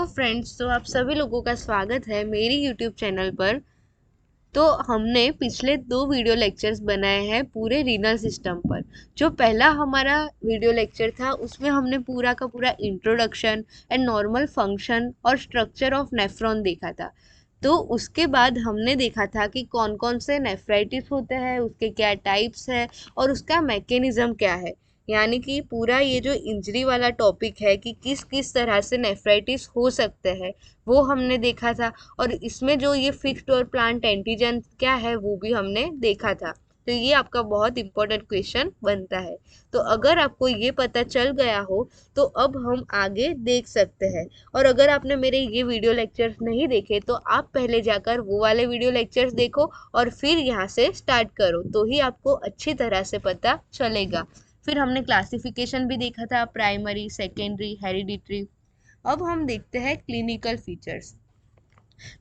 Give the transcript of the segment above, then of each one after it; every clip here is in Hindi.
तो फ्रेंड्स, तो आप सभी लोगों का स्वागत है मेरी यूट्यूब चैनल पर। तो हमने पिछले 2 वीडियो लेक्चर्स बनाए हैं पूरे रीनल सिस्टम पर। जो पहला हमारा वीडियो लेक्चर था उसमें हमने पूरा का पूरा इंट्रोडक्शन एंड नॉर्मल फंक्शन और स्ट्रक्चर ऑफ नेफ्रॉन देखा था। तो उसके बाद हमने देखा था कि कौन कौन से नेफ्राइटिस होते हैं, उसके क्या टाइप्स है और उसका मैकेनिज्म क्या है। यानी कि पूरा ये जो इंजरी वाला टॉपिक है कि किस किस तरह से नेफ्राइटिस हो सकते हैं, वो हमने देखा था। और इसमें जो ये फिक्स्ड और प्लांट एंटीजन क्या है वो भी हमने देखा था। तो ये आपका बहुत इंपॉर्टेंट क्वेश्चन बनता है। तो अगर आपको ये पता चल गया हो तो अब हम आगे देख सकते हैं। और अगर आपने मेरे ये वीडियो लेक्चर्स नहीं देखे तो आप पहले जाकर वो वाले वीडियो लेक्चर्स देखो और फिर यहाँ से स्टार्ट करो, तो ही आपको अच्छी तरह से पता चलेगा। फिर हमने क्लासिफिकेशन भी देखा था, प्राइमरी, सेकेंडरी, हेरिडिटरी। अब हम देखते हैं क्लिनिकल फीचर्स।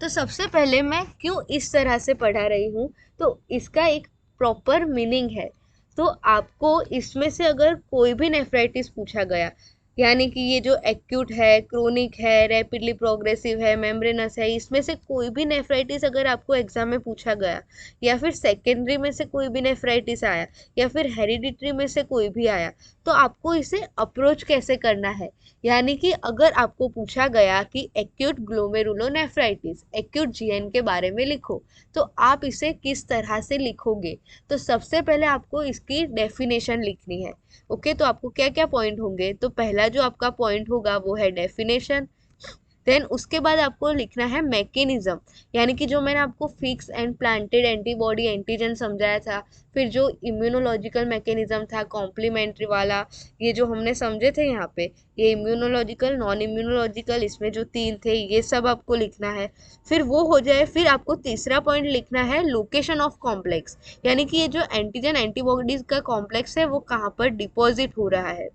तो सबसे पहले मैं क्यों इस तरह से पढ़ा रही हूँ, तो इसका एक प्रॉपर मीनिंग है। तो आपको इसमें से अगर कोई भी नेफ्राइटिस पूछा गया, यानी कि ये जो एक्यूट है, क्रोनिक है, रैपिडली प्रोग्रेसिव है, मेम्ब्रेनस है, इसमें से कोई भी नेफ्राइटिस अगर आपको एग्जाम में पूछा गया, या फिर सेकेंडरी में से कोई भी नेफ्राइटिस आया, या फिर हेरिडिटरी में से कोई भी आया, तो आपको इसे अप्रोच कैसे करना है। यानी कि अगर आपको पूछा गया कि एक्यूट ग्लोमेरुलोनेफ्राइटिस, एक्यूट जीएन के बारे में लिखो, तो आप इसे किस तरह से लिखोगे। तो सबसे पहले आपको इसकी डेफिनेशन लिखनी है। ओके, तो आपको क्या क्या पॉइंट होंगे, तो पहला जो आपका पॉइंट होगा वो है डेफिनेशन। देन उसके बाद आपको लिखना है मैकेनिज्म, यानी कि जो मैंने आपको fix and planted antibody antigen समझाया था, फिर जो इम्यूनोलॉजिकल मैकेनिज्म था कॉम्प्लीमेंट्री वाला, ये जो हमने समझे थे यहाँ पे, ये इम्यूनोलॉजिकल, नॉन इम्यूनोलॉजिकल, इसमें जो 3 थे ये सब आपको लिखना है। फिर वो हो जाए, फिर आपको तीसरा पॉइंट लिखना है लोकेशन ऑफ कॉम्प्लेक्स, यानी कि ये जो एंटीजन एंटीबॉडीज का कॉम्प्लेक्स है वो कहाँ पर डिपॉजिट हो रहा है।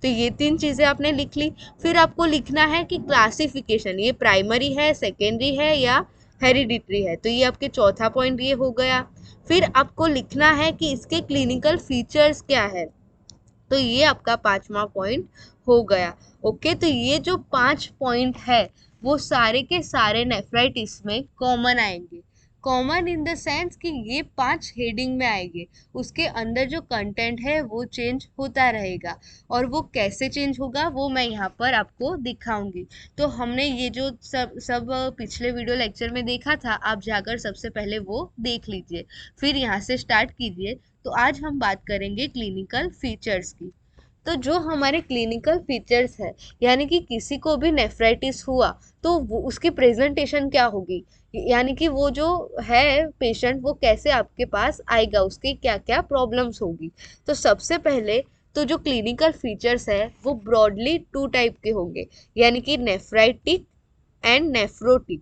तो ये 3 चीजें आपने लिख ली। फिर आपको लिखना है कि क्लासिफिकेशन, ये प्राइमरी है, सेकेंडरी है या हेरिडिटरी है, तो ये आपके चौथा पॉइंट ये हो गया। फिर आपको लिखना है कि इसके क्लिनिकल फीचर्स क्या है, तो ये आपका 5वां पॉइंट हो गया। ओके, तो ये जो 5 पॉइंट है वो सारे के सारे नेफ्राइटिस में कॉमन आएंगे। कॉमन इन द सेंस कि ये 5 हेडिंग में आएंगे, उसके अंदर जो कंटेंट है वो चेंज होता रहेगा। और वो कैसे चेंज होगा वो मैं यहाँ पर आपको दिखाऊंगी। तो हमने ये जो सब सब पिछले वीडियो लेक्चर में देखा था, आप जाकर सबसे पहले वो देख लीजिए, फिर यहाँ से स्टार्ट कीजिए। तो आज हम बात करेंगे क्लिनिकल फीचर्स की। तो जो हमारे क्लिनिकल फीचर्स है, यानी कि किसी को भी नेफ्राइटिस हुआ तो उसकी प्रेजेंटेशन क्या होगी, यानी कि वो जो है पेशेंट वो कैसे आपके पास आएगा, उसकी क्या क्या प्रॉब्लम्स होगी। तो सबसे पहले तो जो क्लिनिकल फीचर्स है वो ब्रॉडली 2 टाइप के होंगे, यानी कि नेफ्राइटिक एंड नेफ्रोटिक।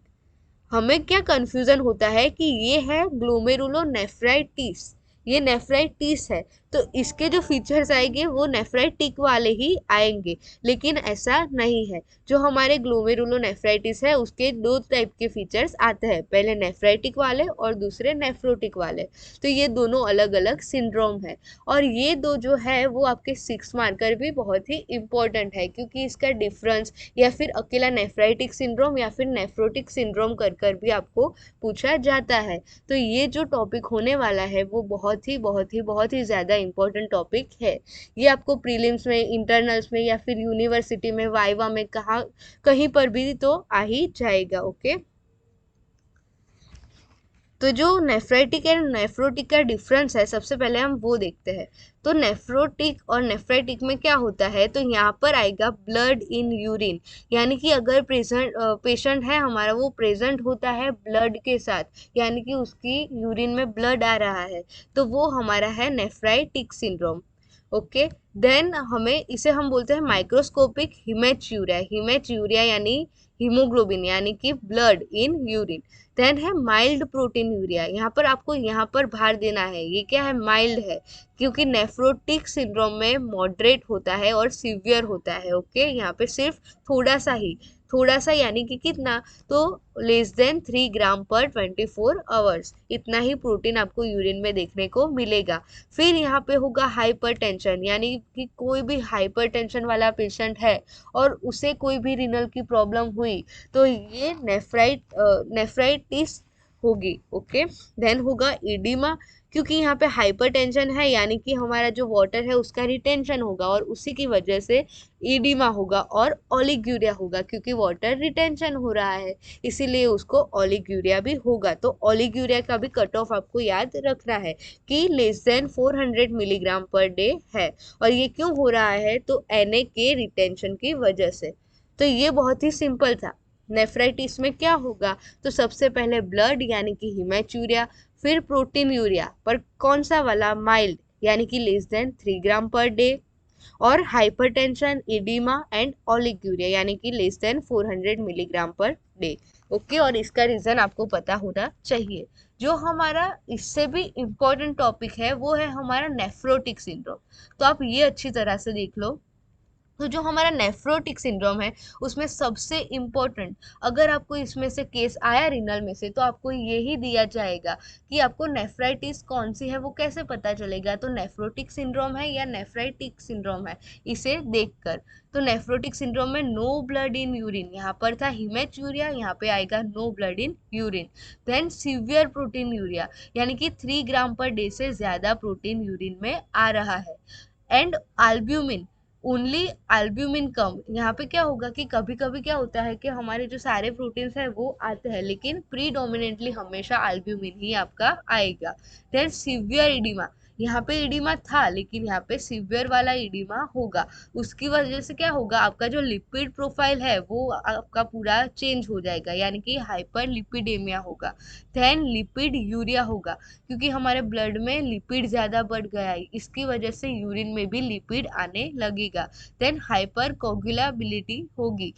हमें क्या कंफ्यूजन होता है कि ये है ग्लोमेरुलोनेफ्राइटिस, ये नेफ्राइटिस है, तो इसके जो फीचर्स आएंगे वो नेफ्राइटिक वाले ही आएंगे, लेकिन ऐसा नहीं है। जो हमारे ग्लोमेरुलोनेफ्राइटिस है उसके 2 टाइप के फीचर्स आते हैं, पहले नेफ्राइटिक वाले और दूसरे नेफ्रोटिक वाले। तो ये दोनों अलग अलग सिंड्रोम है। और ये दो जो है वो आपके 6 मार्कर भी बहुत ही इंपॉर्टेंट है, क्योंकि इसका डिफरेंस या फिर अकेला नेफ्राइटिक सिंड्रोम या फिर नेफ्रोटिक सिंड्रोम कर कर भी आपको पूछा जाता है। तो ये जो टॉपिक होने वाला है वो बहुत ही ज़्यादा इम्पोर्टेंट टॉपिक है। ये आपको प्रीलिम्स में, इंटरनल्स में या फिर यूनिवर्सिटी में, वाइवा में, कहाँ कहीं पर भी तो आ ही जाएगा। ओके, तो जो नेफ्राइटिक एंड नेफ्रोटिक का डिफरेंस है सबसे पहले हम वो देखते हैं। तो नेफ्रोटिक और नेफ्राइटिक में क्या होता है, तो यहाँ पर आएगा ब्लड इन यूरिन, यानी कि अगर पेशेंट है हमारा वो प्रेजेंट होता है ब्लड के साथ, यानी कि उसकी यूरिन में ब्लड आ रहा है, तो वो हमारा है नेफ्राइटिक सिंड्रोम। ओके, देन हमें इसे हम बोलते हैं माइक्रोस्कोपिक हिमेच्यूरिया, हिमेच्यूरिया यानी हीमोग्लोबिन, यानी कि ब्लड इन यूरिन। देन है माइल्ड प्रोटीन यूरिया, यहाँ पर आपको यहाँ पर भार देना है, ये क्या है, माइल्ड है, क्योंकि नेफ्रोटिक सिंड्रोम में मॉडरेट होता है और सीवियर होता है। ओके, यहाँ पे सिर्फ थोड़ा सा ही, थोड़ा सा यानी कि कितना, तो लेस देन 3 ग्राम पर 24 आवर्स, इतना ही प्रोटीन आपको यूरिन में देखने को मिलेगा। फिर यहाँ पे होगा हाइपरटेंशन, यानी कि कोई भी हाइपरटेंशन वाला पेशेंट है और उसे कोई भी रिनल की प्रॉब्लम हुई तो ये नेफ्राइटिस होगी। ओके, देन होगा इडिमा, क्योंकि यहाँ पे हाइपरटेंशन है यानी कि हमारा जो वाटर है उसका रिटेंशन होगा और उसी की वजह से इडिमा होगा। और ओलिग्यूरिया होगा, क्योंकि वाटर रिटेंशन हो रहा है इसीलिए उसको ओलिग्यूरिया भी होगा। तो ओलिग्यूरिया का भी कट ऑफ आपको याद रखना है कि less than 400 milligram per day है। और ये क्यों हो रहा है, तो Na के रिटेंशन की वजह से। तो ये बहुत ही सिंपल था। नेफ्राइटिस में क्या होगा, तो सबसे पहले ब्लड यानी कि हिमेचूरिया, फिर प्रोटीन यूरिया पर कौन सा वाला, माइल्ड यानी कि लेस देन 3 ग्राम पर डे, और हाइपरटेंशन, इडिमा एंड ओलिग्यूरिया यानी कि less than 400 milligram per day. Okay, और इसका रीजन आपको पता होना चाहिए। जो हमारा इससे भी इम्पोर्टेंट टॉपिक है वो है हमारा नेफ्रोटिक सिंड्रोम। तो आप ये अच्छी तरह से देख लो। तो जो हमारा नेफ्रोटिक सिंड्रोम है उसमें सबसे इम्पोर्टेंट, अगर आपको इसमें से केस आया रिनल में से, तो आपको यही दिया जाएगा कि आपको नेफ्राइटिस कौन सी है वो कैसे पता चलेगा, तो नेफ्रोटिक सिंड्रोम है या नेफ्राइटिक सिंड्रोम है इसे देखकर। तो नेफ्रोटिक सिंड्रोम में नो ब्लड इन यूरिन, यहाँ पर था हिमेचूरिया, यहाँ पे आएगा no blood in urine. Then severe proteinuria, यानी कि 3 ग्राम पर डे से ज्यादा प्रोटीन यूरिन में आ रहा है। एंड अल्ब्यूमिन, ओनली अल्ब्यूमिन कम, यहाँ पे क्या होगा कि कभी कभी क्या होता है कि हमारे जो सारे प्रोटीन्स हैं वो आते हैं लेकिन प्रीडोमिनेंटली हमेशा अल्ब्यूमिन ही आपका आएगा। देन सीवियर इडिमा, यहाँ पे इडिमा था लेकिन यहाँ पे सीवियर वाला इडिमा होगा। उसकी वजह से क्या होगा, आपका जो लिपिड प्रोफाइल है वो आपका पूरा चेंज हो जाएगा यानी कि हाइपर लिपिडेमिया होगा। देन लिपिड यूरिया होगा, क्योंकि हमारे ब्लड में लिपिड ज्यादा बढ़ गया है इसकी वजह से यूरिन में भी लिपिड आने लगेगा। देन हाइपर कोगुलेबिलिटी होगी।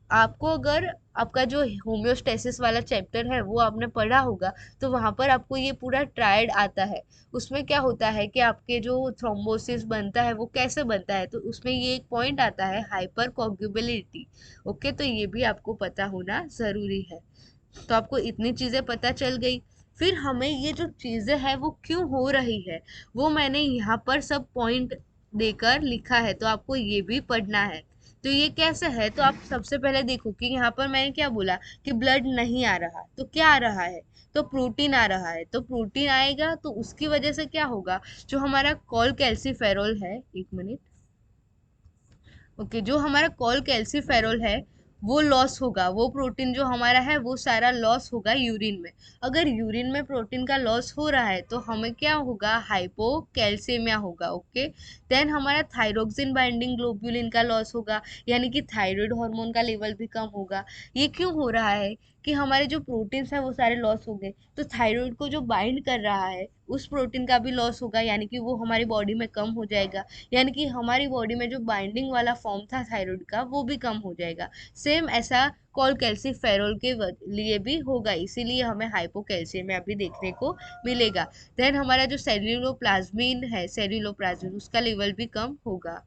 आपको अगर आपका जो होम्योस्टेसिस वाला चैप्टर है वो आपने पढ़ा होगा तो वहां पर आपको ये पूरा ट्रायड आता है। उसमें क्या होता है कि आपके जो थ्रोम्बोसिस बनता है वो कैसे बनता है, तो उसमें ये एक पॉइंट आता है हाइपर कोगुलेबिलिटी। ओके, तो ये भी आपको पता होना जरूरी है। तो आपको इतनी चीजें पता चल गई। फिर हमें ये जो चीजें हैं वो क्यों हो रही है वो मैंने यहाँ पर सब पॉइंट देकर लिखा है, तो आपको ये भी पढ़ना है। तो ये कैसे है, तो आप सबसे पहले देखो कि यहाँ पर मैंने क्या बोला कि ब्लड नहीं आ रहा, तो क्या आ रहा है, तो प्रोटीन आ रहा है। तो प्रोटीन आएगा तो उसकी वजह से क्या होगा, जो हमारा कॉल कैल्सीफेरोल है, एक मिनट, ओके, जो हमारा कॉल कैल्सीफेरोल है वो लॉस होगा। वो प्रोटीन जो हमारा है वो सारा लॉस होगा यूरिन में। अगर यूरिन में प्रोटीन का लॉस हो रहा है तो हमें क्या होगा, हाइपोकैल्सीमिया होगा। ओके, देन हमारा थायरोक्सिन बाइंडिंग ग्लोब्यूलिन का लॉस होगा यानी कि थायराइड हार्मोन का लेवल भी कम होगा। ये क्यों हो रहा है कि हमारे जो प्रोटीन्स है वो सारे लॉस हो गए, तो थायराइड को जो बाइंड कर रहा है उस प्रोटीन का भी लॉस होगा यानी कि वो हमारी बॉडी में कम हो जाएगा। यानी कि हमारी बॉडी में जो बाइंडिंग वाला फॉर्म था थायराइड का वो भी कम हो जाएगा। सेम ऐसा कॉल कैल्सीफेरोल के लिए भी होगा, इसीलिए हमें हाइपोकैल्सीमिया भी देखने को मिलेगा। देन हमारा जो सेल्यूलोप्लाज्मिन है, सेल्यूलोप्लाज्मिन उसका लेवल भी कम होगा।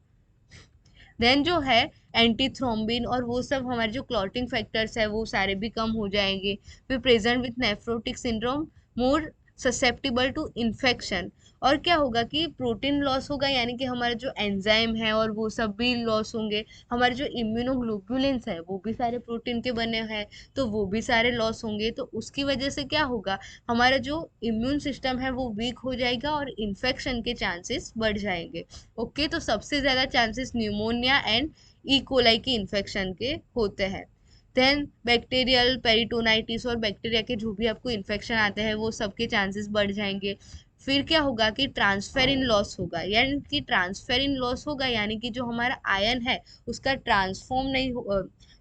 देन जो है एंटीथ्रोम्बिन और वो सब हमारे जो क्लॉटिंग फैक्टर्स है वो सारे भी कम हो जाएंगे। फिर present with nephrotic syndrome, more susceptible to infection. और क्या होगा कि प्रोटीन लॉस होगा यानी कि हमारे जो एंजाइम है और वो सब भी लॉस होंगे। हमारे जो इम्यूनोग्लोबुलिन्स है वो भी सारे प्रोटीन के बने हैं तो वो भी सारे लॉस होंगे। तो उसकी वजह से क्या होगा, हमारा जो इम्यून सिस्टम है वो वीक हो जाएगा और इन्फेक्शन के चांसेस बढ़ जाएंगे। ओके, तो सबसे ज्यादा chances pneumonia and E coli की इन्फेक्शन के होते हैं। देन बैक्टीरियल पेरिटोनाइटिस और बैक्टीरिया के जो भी आपको इन्फेक्शन आते हैं वो सबके चांसेस बढ़ जाएंगे। फिर क्या होगा कि ट्रांसफेरिन लॉस होगा, यानी कि ट्रांसफेरिन लॉस होगा यानी कि जो हमारा आयन है उसका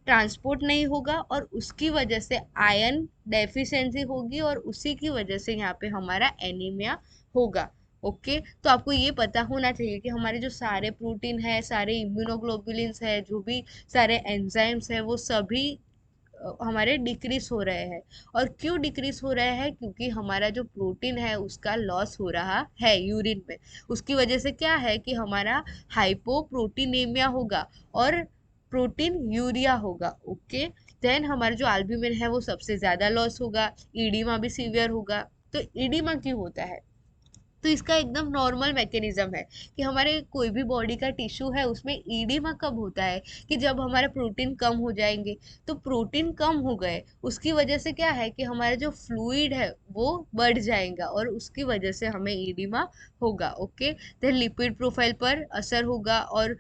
ट्रांसपोर्ट नहीं होगा और उसकी वजह से आयन डेफिशिएंसी होगी और उसी की वजह से यहाँ पे हमारा एनीमिया होगा। ओके, तो आपको ये पता होना चाहिए कि हमारे जो सारे प्रोटीन है, सारे इम्यूनोग्लोबुलिन्स है, जो भी सारे एंजाइम्स है वो सभी हमारे डिक्रीज हो रहे हैं। और क्यों डिक्रीज हो रहे हैं, क्योंकि हमारा जो प्रोटीन है उसका लॉस हो रहा है यूरिन में। उसकी वजह से क्या है कि हमारा हाइपोप्रोटीनेमिया होगा। और प्रोटीन यूरिया होगा। ओके, देन हमारा जो एल्ब्यूमिन है वो सबसे ज्यादा लॉस होगा, ईडीमा भी सीवियर होगा। तो ईडीमा क्यों होता है? तो इसका एकदम नॉर्मल मैकेनिज्म है कि हमारे कोई भी बॉडी का टिश्यू है उसमें ईडीमा कब होता है कि जब हमारे प्रोटीन कम हो जाएंगे। तो प्रोटीन कम हो गए उसकी वजह से क्या है कि हमारा जो फ्लूइड है वो बढ़ जाएगा और उसकी वजह से हमें ईडीमा होगा। ओके, देन लिपिड प्रोफाइल पर असर होगा। और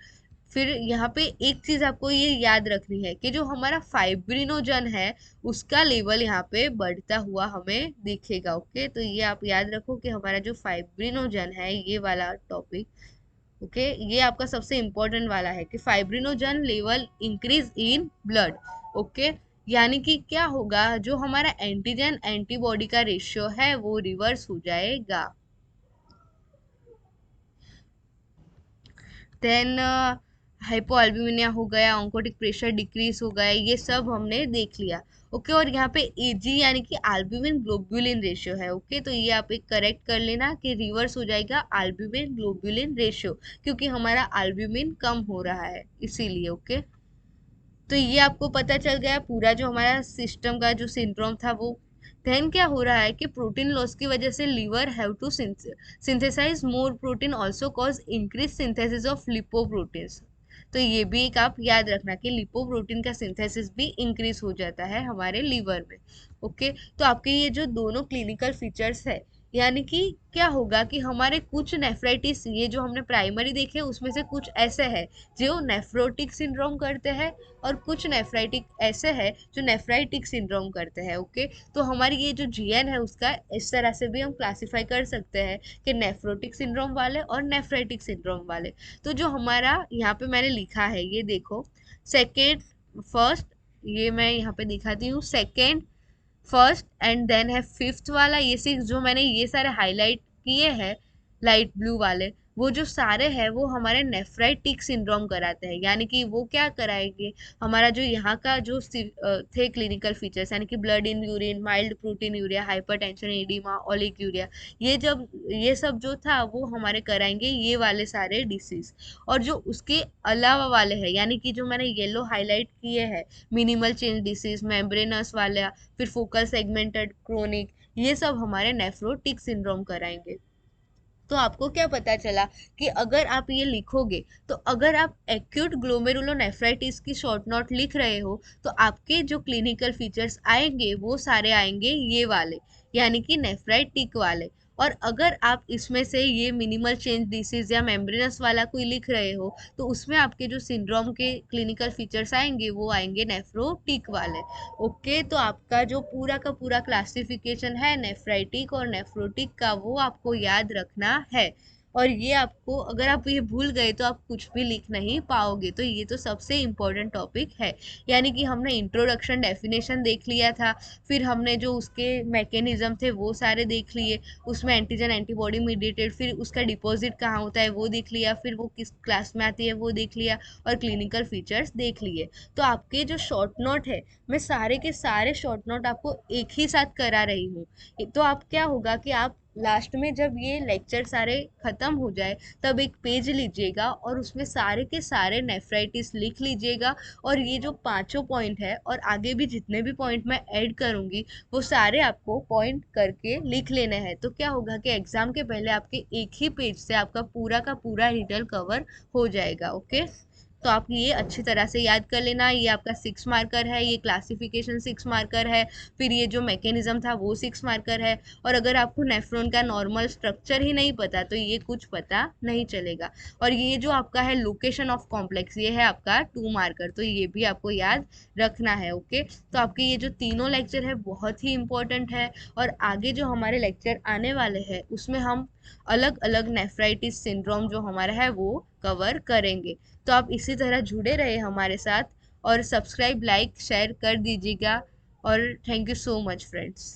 फिर यहाँ पे एक चीज आपको ये याद रखनी है कि जो हमारा फाइब्रिनोजन है उसका लेवल यहाँ पे बढ़ता हुआ हमें दिखेगा। ओके, तो ये आप याद रखो कि हमारा जो फाइब्रिनोजन है ये वाला टॉपिक, ओके, ये आपका सबसे इम्पोर्टेंट वाला है कि fibrinogen level increase in blood. Okay, यानी कि क्या होगा, जो हमारा एंटीजन एंटीबॉडी का रेशियो है वो रिवर्स हो जाएगा। देन हाइपोअल्बुमिनिया हो गया, ऑन्कोटिक प्रेशर डिक्रीज हो गया, ये सब हमने देख लिया। ओके, और यहाँ पे एजी यानी कि एल्ब्यूमिन ग्लोबुलिन रेशियो है। ओके, तो ये आप एक करेक्ट कर लेना कि रिवर्स हो जाएगा एल्ब्यूमिन ग्लोबुलिन रेशियो, क्योंकि हमारा एल्ब्यूमिन कम हो रहा है इसीलिए। ओके, तो ये आपको पता चल गया पूरा जो हमारा सिस्टम का जो सिंड्रोम था वो। देन क्या हो रहा है कि प्रोटीन लॉस की वजह से liver have to synthesise more protein, also cause increase synthesis of lipoproteins. तो ये भी एक आप याद रखना कि लिपोप्रोटीन का सिंथेसिस भी इंक्रीज हो जाता है हमारे लीवर में। ओके, तो आपके ये जो दोनों क्लिनिकल फीचर्स है, यानी कि क्या होगा कि हमारे कुछ नेफ्राइटिस ये जो हमने प्राइमरी देखे उसमें से कुछ ऐसे है जो नेफ्रोटिक सिंड्रोम करते हैं और कुछ नेफ्राइटिक ऐसे है जो नेफ्राइटिक सिंड्रोम करते हैं। ओके, तो हमारी ये जो जीएन है उसका इस तरह से भी हम क्लासिफाई कर सकते हैं कि नेफ्रोटिक सिंड्रोम वाले और नेफ्राइटिक सिंड्रोम वाले। तो जो हमारा यहाँ पे मैंने लिखा है ये देखो, सेकेंड, फर्स्ट, ये मैं यहाँ पे दिखाती हूँ, सेकेंड, फर्स्ट एंड देन है फिफ्थ वाला। ये सिक्स जो मैंने ये सारे हाईलाइट किए हैं लाइट ब्लू वाले, वो जो सारे हैं वो हमारे नेफ्राइटिक सिंड्रोम कराते हैं। यानी कि वो क्या कराएंगे, हमारा जो यहाँ का जो थे क्लिनिकल फीचर्स, यानी कि blood in urine, mild protein urea, hypertension, oedema, oleic urea, ये सब जो था वो हमारे कराएंगे ये वाले सारे डिसीज। और जो उसके अलावा वाले हैं, यानी कि जो मैंने येलो हाईलाइट किए हैं, मिनिमल चेंज डिसीज, मेम्ब्रेनस वाला, फिर फोकल सेगमेंटेड क्रोनिक, ये सब हमारे नेफ्रोटिक सिंड्रोम कराएंगे। तो आपको क्या पता चला कि अगर आप ये लिखोगे तो अगर आप एक्यूट ग्लोमेरुलोनेफ्राइटिस की शॉर्ट नोट लिख रहे हो तो आपके जो क्लिनिकल फीचर्स आएंगे वो सारे आएंगे ये वाले, यानी कि नेफ्राइटिक वाले। और अगर आप इसमें से ये मिनिमल चेंज डिसीज या मेम्ब्रेनस वाला कोई लिख रहे हो तो उसमें आपके जो सिंड्रोम के क्लिनिकल फीचर्स आएंगे वो आएंगे नेफ्रोटिक वाले। ओके, तो आपका जो पूरा का पूरा क्लासिफिकेशन है नेफ्राइटिक और नेफ्रोटिक का वो आपको याद रखना है। और ये आपको, अगर आप ये भूल गए तो आप कुछ भी लिख नहीं पाओगे। तो ये तो सबसे इम्पोर्टेंट टॉपिक है। यानी कि हमने इंट्रोडक्शन डेफिनेशन देख लिया था, फिर हमने जो उसके मैकेनिज्म थे वो सारे देख लिए, उसमें एंटीजन एंटीबॉडी मीडिएटेड, फिर उसका डिपॉजिट कहाँ होता है वो देख लिया, फिर वो किस क्लास में आती है वो देख लिया, और क्लिनिकल फीचर्स देख लिए। तो आपके जो शॉर्ट नोट है, मैं सारे के सारे शॉर्ट नोट आपको एक ही साथ करा रही हूँ। तो आप क्या होगा कि आप लास्ट में जब ये लेक्चर सारे खत्म हो जाए तब एक पेज लीजिएगा और उसमें सारे के सारे नेफ्राइटिस लिख लीजिएगा। और ये जो पांचों पॉइंट है और आगे भी जितने भी पॉइंट मैं ऐड करूंगी वो सारे आपको पॉइंट करके लिख लेने हैं। तो क्या होगा कि एग्जाम के पहले आपके एक ही पेज से आपका पूरा का पूरा डिटेल कवर हो जाएगा। ओके, तो आप ये अच्छी तरह से याद कर लेना। ये आपका 6 मार्कर है, ये क्लासिफिकेशन 6 मार्कर है, फिर ये जो मैकेनिज्म था वो 6 मार्कर है। और अगर आपको नेफ्रॉन का नॉर्मल स्ट्रक्चर ही नहीं पता तो ये कुछ पता नहीं चलेगा। और ये जो आपका है लोकेशन ऑफ कॉम्प्लेक्स, ये है आपका 2 मार्कर, तो ये भी आपको याद रखना है। ओके, तो आपके ये जो तीनों लेक्चर है बहुत ही इंपॉर्टेंट है। और आगे जो हमारे लेक्चर आने वाले हैं उसमें हम अलग अलग नेफ्राइटिस सिंड्रोम जो हमारा है वो कवर करेंगे। तो आप इसी तरह जुड़े रहे हमारे साथ और सब्सक्राइब, लाइक, शेयर कर दीजिएगा। और thank you so much friends.